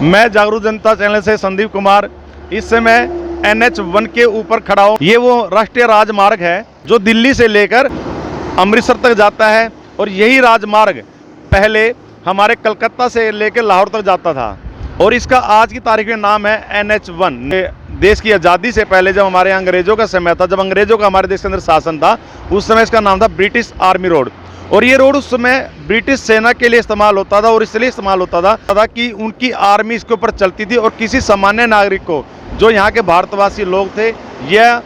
मैं जागरूक जनता चैनल से संदीप कुमार इस समय NH1 के ऊपर खड़ा हूँ। ये वो राष्ट्रीय राजमार्ग है जो दिल्ली से लेकर अमृतसर तक जाता है और यही राजमार्ग पहले हमारे कलकत्ता से लेकर लाहौर तक जाता था और इसका आज की तारीख में नाम है NH1। देश की आज़ादी से पहले जब हमारे अंग्रेज़ों का समय था, जब अंग्रेज़ों का हमारे देश के अंदर शासन था, उस समय इसका नाम था ब्रिटिश आर्मी रोड। और ये रोड उस समय ब्रिटिश सेना के लिए इस्तेमाल होता था और इसलिए इस्तेमाल होता था कि उनकी आर्मी इसके ऊपर चलती थी और किसी सामान्य नागरिक को, जो यहाँ के भारतवासी लोग थे या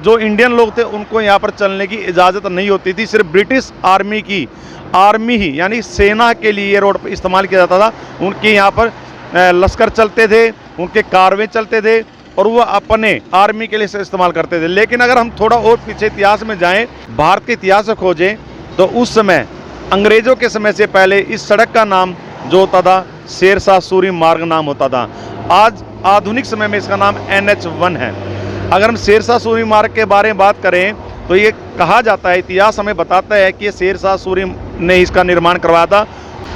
जो इंडियन लोग थे, उनको यहाँ पर चलने की इजाज़त नहीं होती थी। सिर्फ ब्रिटिश आर्मी ही यानी सेना के लिए ये रोड इस्तेमाल किया जाता था। उनके यहाँ पर लश्कर चलते थे, उनके कारवे चलते थे और वो अपने आर्मी के लिए इस्तेमाल करते थे। लेकिन अगर हम थोड़ा और पीछे इतिहास में जाएं, भारत के इतिहास को खोजें, तो उस समय अंग्रेज़ों के समय से पहले इस सड़क का नाम जो होता था शेरशाह सूरी मार्ग नाम होता था। आज आधुनिक समय में इसका नाम NH1 है। अगर हम शेरशाह सूरी मार्ग के बारे में बात करें तो ये कहा जाता है, इतिहास हमें बताता है कि ये शेरशाह सूरी ने इसका निर्माण करवाया था।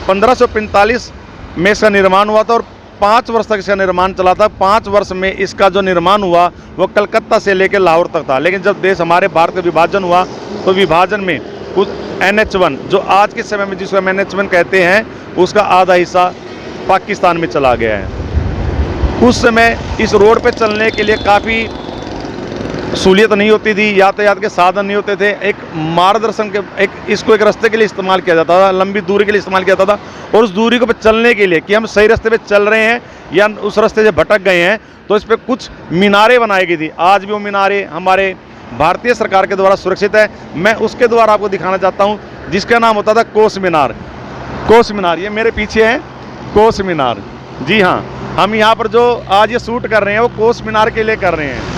1545 में इसका निर्माण हुआ था और 5 वर्ष तक इसका निर्माण चला था। 5 वर्ष में इसका जो निर्माण हुआ वो कलकत्ता से लेकर लाहौर तक था। लेकिन जब देश हमारे भारत का विभाजन हुआ तो विभाजन में कुछ NH1 जो आज के समय में जिसको हम NH1 कहते हैं, उसका आधा हिस्सा पाकिस्तान में चला गया है। उस समय इस रोड पे चलने के लिए काफ़ी सहूलियत नहीं होती थी, यातायात के साधन नहीं होते थे। एक मार्गदर्शन के इसको एक रास्ते के लिए इस्तेमाल किया जाता था, लंबी दूरी के लिए इस्तेमाल किया जाता था। और उस दूरी को चलने के लिए कि हम सही रास्ते पे चल रहे हैं या उस रास्ते से भटक गए हैं, तो इस पर कुछ मीनारें बनाई गई थी। आज भी वो मीनारें हमारे भारतीय सरकार के द्वारा सुरक्षित है। मैं उसके द्वारा आपको दिखाना चाहता हूँ, जिसका नाम होता था कोस मीनार। कोस मीनार ये मेरे पीछे है, कोस मीनार। जी हाँ, हम यहाँ पर जो आज ये शूट कर रहे हैं वो कोस मीनार के लिए कर रहे हैं।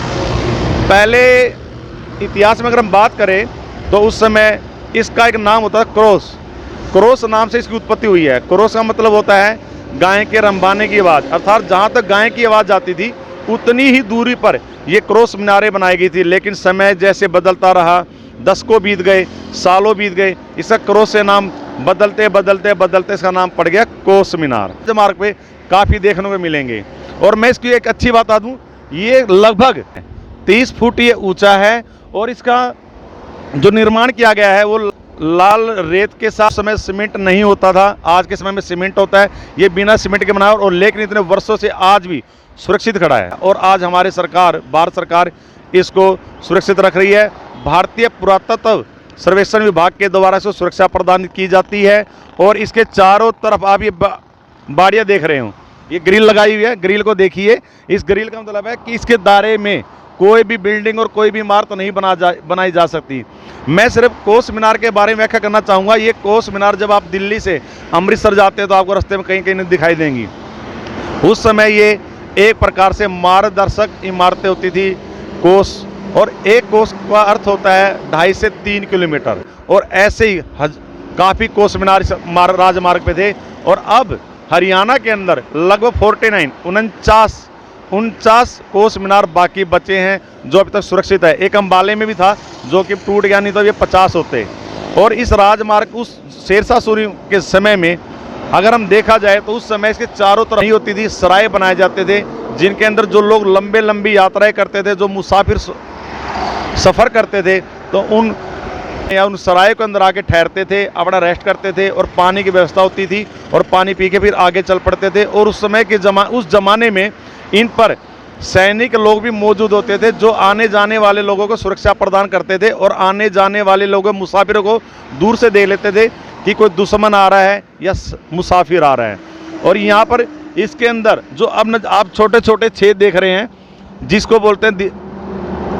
पहले इतिहास में अगर हम बात करें तो उस समय इसका एक नाम होता है क्रोस। क्रोस नाम से इसकी उत्पत्ति हुई है। क्रोस का मतलब होता है गाय के रंबाने की आवाज़, अर्थात जहाँ तक गाय की आवाज़ जाती थी उतनी ही दूरी पर ये क्रोस मीनारें बनाई गई थी। लेकिन समय जैसे बदलता रहा, दशकों बीत गए, सालों बीत गए, इसका क्रोस से नाम बदलते बदलते बदलते इसका नाम पड़ गया कोस मीनार। मार्ग पे काफ़ी देखने को मिलेंगे। और मैं इसकी एक अच्छी बात बता दूँ, ये लगभग 30 फुट ये ऊंचा है और इसका जो निर्माण किया गया है वो लाल रेत के साथ। समय सीमेंट नहीं होता था, आज के समय में सीमेंट होता है। ये बिना सीमेंट के बना और लेकिन इतने वर्षों से आज भी सुरक्षित खड़ा है और आज हमारे भारत सरकार इसको सुरक्षित रख रही है। भारतीय पुरातत्व सर्वेक्षण विभाग के द्वारा इसको सुरक्षा प्रदान की जाती है। और इसके चारों तरफ आप ये बाड़ियाँ देख रहे हो, ये ग्रिल लगाई हुई है। ग्रिल को देखिए, इस ग्रिल का मतलब है कि इसके दायरे में कोई भी बिल्डिंग और कोई भी इमारत नहीं बनाई जा सकती। मैं सिर्फ कोस मीनार के बारे में व्याख्या करना चाहूँगा। ये कोस मीनार जब आप दिल्ली से अमृतसर जाते हैं तो आपको रास्ते में कहीं कहीं दिखाई देंगी। उस समय ये एक प्रकार से मार्गदर्शक इमारतें होती थी, कोस। और एक कोस का अर्थ होता है 2.5 से 3 किलोमीटर। और ऐसे ही काफ़ी कोस मीनार राजमार्ग पे थे। और अब हरियाणा के अंदर लगभग 49 कोस मीनार बाकी बचे हैं जो अभी तक सुरक्षित है। एक अंबाले में भी था जो कि टूट गया, नहीं तो ये 50 होते। और इस राजमार्ग उस शेरशाह सूरी के समय में अगर हम देखा जाए तो उस समय इसके चारों तरफ नहीं होती थी, सराय बनाए जाते थे जिनके अंदर जो लोग लंबी यात्राएं करते थे, जो मुसाफिर सफ़र करते थे, तो उन सराय के अंदर आके ठहरते थे, अपना रेस्ट करते थे और पानी की व्यवस्था होती थी और पानी पी के फिर आगे चल पड़ते थे। और उस समय के उस ज़माने में इन पर सैनिक लोग भी मौजूद होते थे जो आने जाने वाले लोगों को सुरक्षा प्रदान करते थे और आने जाने वाले लोगों मुसाफिरों को दूर से देख लेते थे कि कोई दुश्मन आ रहा है या मुसाफिर आ रहा है। और यहाँ पर इसके अंदर जो अब आप छोटे छोटे छेद देख रहे हैं, जिसको बोलते हैं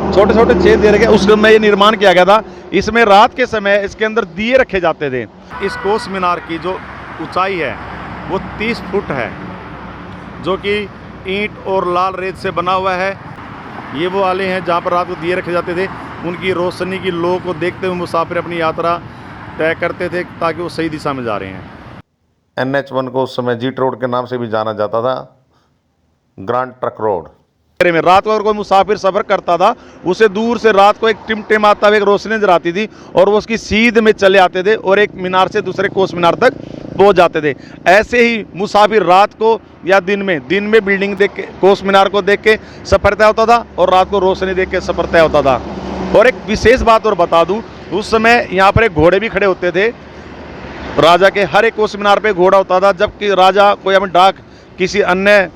छोटे छोटे छेद दे रखे हैं, उसमें ये निर्माण किया गया था। इसमें रात के समय इसके अंदर दिए रखे जाते थे। इस कोस मीनार की जो ऊंचाई है वो 30 फुट है, जो कि ईंट और लाल रेत से बना हुआ है। ये वो आले हैं जहाँ पर रात को दिए रखे जाते थे। उनकी रोशनी की लो को देखते हुए मुसाफिर अपनी यात्रा तय करते थे ताकि वो सही दिशा में जा रहे हैं। NH1 को उस समय जीट रोड के नाम से भी जाना जाता था, ग्रांड ट्रक रोड। में रात को अगर कोई मुसाफिर सफ़र करता था, उसे दूर से रात को एक टिमटिमाता हुआ एक रोशनी नजर आती थी और वो उसकी सीध में चले आते थे और एक मीनार से दूसरे कोस मीनार तक पहुंच जाते थे। ऐसे ही मुसाफिर रात को या दिन में बिल्डिंग देख के, कोस मीनार को देख के सफ़र तय होता था और रात को रोशनी देख के सफ़र तय होता था। और एक विशेष बात और बता दूं, उस समय यहाँ पर एक घोड़े भी खड़े होते थे राजा के। हर एक कोस मीनार पे घोड़ा होता था। जबकि राजा कोई अपनी डाक किसी अन्य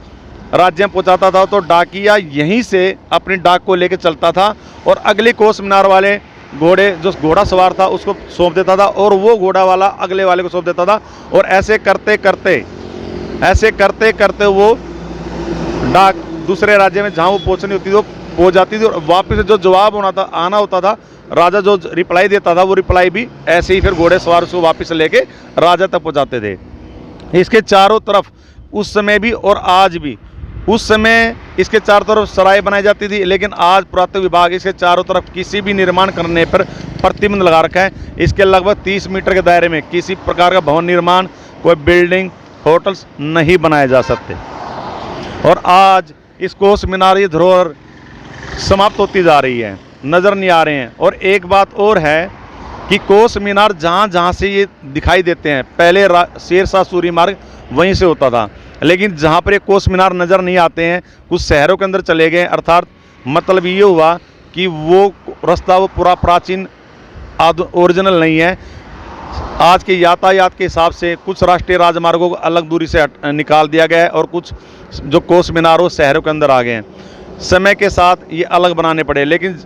राज्य में पहुँचाता था तो डाकिया यहीं से अपनी डाक को लेकर चलता था और अगले कोस मीनार वाले घोड़े, जो घोड़ा सवार था, उसको सौंप देता था और वो घोड़ा वाला अगले वाले को सौंप देता था। और ऐसे करते करते वो डाक दूसरे राज्य में जहाँ वो पहुँचनी होती थी वो पहुँच जाती थी। और वापस जो जवाब आना होता था, राजा जो रिप्लाई देता था, वो रिप्लाई भी ऐसे ही फिर घोड़े सवार उसको वापस लेके राजा तक पहुँचाते थे। इसके चारों तरफ उस समय भी और आज भी, उस समय इसके चारों तरफ सराय बनाई जाती थी, लेकिन आज पुरातत्व विभाग इसके चारों तरफ किसी भी निर्माण करने पर प्रतिबंध लगा रखा है। इसके लगभग 30 मीटर के दायरे में किसी प्रकार का भवन निर्माण, कोई बिल्डिंग, होटल्स नहीं बनाए जा सकते। और आज इस कोस मीनार ये धरोहर समाप्त होती जा रही है, नज़र नहीं आ रहे हैं। और एक बात और है कि कोस मीनार जहाँ से ये दिखाई देते हैं, पहले शेरशाह सूरी मार्ग वहीं से होता था, लेकिन जहाँ पर ये कोस मीनार नज़र नहीं आते हैं, कुछ शहरों के अंदर चले गए। अर्थात मतलब ये हुआ कि वो रास्ता वो पूरा प्राचीन ओरिजिनल नहीं है। आज के यातायात के हिसाब से कुछ राष्ट्रीय राजमार्गों को अलग दूरी से निकाल दिया गया है और कुछ जो कोस मीनार वो शहरों के अंदर आ गए हैं। समय के साथ ये अलग बनाने पड़े, लेकिन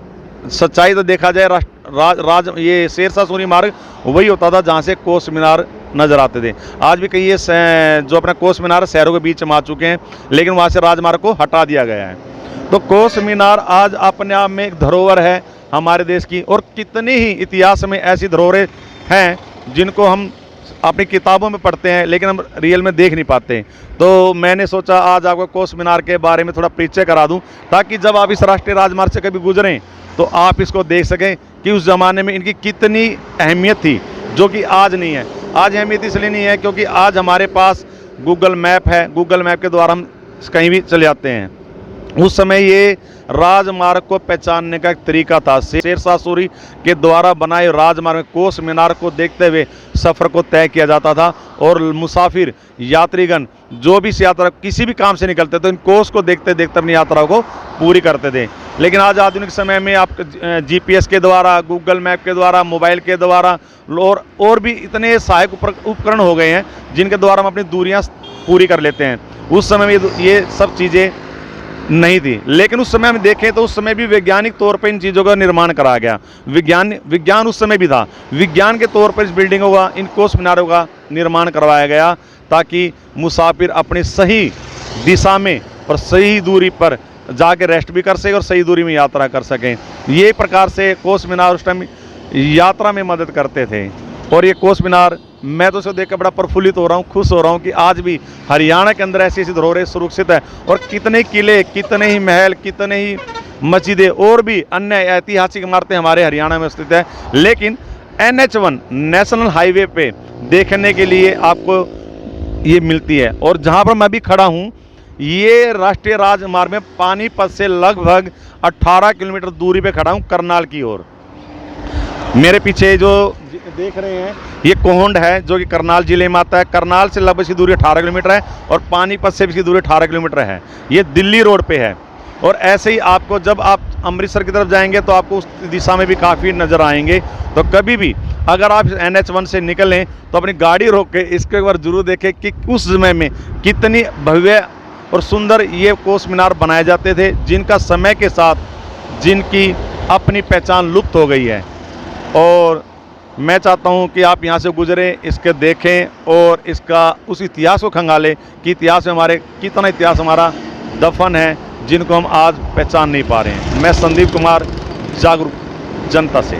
सच्चाई तो देखा जाए ये शेरशाह सूरी मार्ग वही होता था जहाँ से कोस मीनार नज़र आते थे। आज भी कई ये जो अपना कोस मीनार शहरों के बीच में आ चुके हैं, लेकिन वहाँ से राजमार्ग को हटा दिया गया है। तो कोस मीनार आज अपने आप में एक धरोहर है हमारे देश की। और कितनी ही इतिहास में ऐसी धरोहरें हैं जिनको हम अपनी किताबों में पढ़ते हैं, लेकिन हम रियल में देख नहीं पाते। तो मैंने सोचा आज आपको कोस मीनार के बारे में थोड़ा परिचय करा दूं, ताकि जब आप इस राष्ट्रीय राजमार्ग से कभी गुजरें तो आप इसको देख सकें कि उस ज़माने में इनकी कितनी अहमियत थी, जो कि आज नहीं है। आज अहमियत इसलिए नहीं है क्योंकि आज हमारे पास गूगल मैप है, गूगल मैप के द्वारा हम कहीं भी चले जाते हैं। उस समय ये राजमार्ग को पहचानने का एक तरीका था। शेरशाह सूरी के द्वारा बनाए राजमार्ग में कोस मीनार को देखते हुए सफ़र को तय किया जाता था और मुसाफिर यात्रीगण जो भी इस यात्रा किसी भी काम से निकलते तो इन कोस को देखते देखते अपनी यात्रा को पूरी करते थे। लेकिन आज आधुनिक समय में आप GPS के द्वारा, गूगल मैप के द्वारा, मोबाइल के द्वारा और भी इतने सहायक उपकरण हो गए हैं जिनके द्वारा हम अपनी दूरियां पूरी कर लेते हैं। उस समय में ये सब चीज़ें नहीं थी, लेकिन उस समय हम देखें तो उस समय भी वैज्ञानिक तौर पर इन चीज़ों का निर्माण करा गया। विज्ञान उस समय भी था। विज्ञान के तौर पर इस बिल्डिंगों का, इन कोस मीनारों का निर्माण करवाया गया ताकि मुसाफिर अपनी सही दिशा में और सही दूरी पर जाके रेस्ट भी कर सके और सही दूरी में यात्रा कर सकें। ये प्रकार से कोस मीनार उस टाइम यात्रा में मदद करते थे। और ये कोस मीनार, मैं तो इसे देखकर बड़ा प्रफुल्लित हो रहा हूँ, खुश हो रहा हूँ कि आज भी हरियाणा के अंदर ऐसी ऐसी धरोहरें सुरक्षित है। और कितने किले, कितने ही महल, कितने ही मस्जिदें और भी अन्य ऐतिहासिक इमारतें हमारे हरियाणा में स्थित है। लेकिन NH1 नेशनल हाईवे पे देखने के लिए आपको ये मिलती है। और जहाँ पर मैं भी खड़ा हूँ, ये राष्ट्रीय राजमार्ग में पानीपत से लगभग 18 किलोमीटर दूरी पे खड़ा हूँ, करनाल की ओर। मेरे पीछे जो देख रहे हैं ये कोहंड है, जो कि करनाल जिले में आता है। करनाल से लगभग इसकी दूरी 18 किलोमीटर है और पानीपत से भी इसकी दूरी 18 किलोमीटर है। ये दिल्ली रोड पे है। और ऐसे ही आपको जब आप अमृतसर की तरफ जाएंगे तो आपको उस दिशा में भी काफ़ी नज़र आएंगे। तो कभी भी अगर आप NH1 से निकलें तो अपनी गाड़ी रोक के इसको एक बार जरूर देखें कि उस समय में कितनी भव्य और सुंदर ये कोस मीनार बनाए जाते थे, जिनका समय के साथ जिनकी अपनी पहचान लुप्त हो गई है। और मैं चाहता हूं कि आप यहां से गुजरें, इसके देखें और इसका उस इतिहास को खंगालें कि इतिहास में हमारे कितना इतिहास हमारा दफन है, जिनको हम आज पहचान नहीं पा रहे हैं। मैं संदीप कुमार, जागरूक जनता से।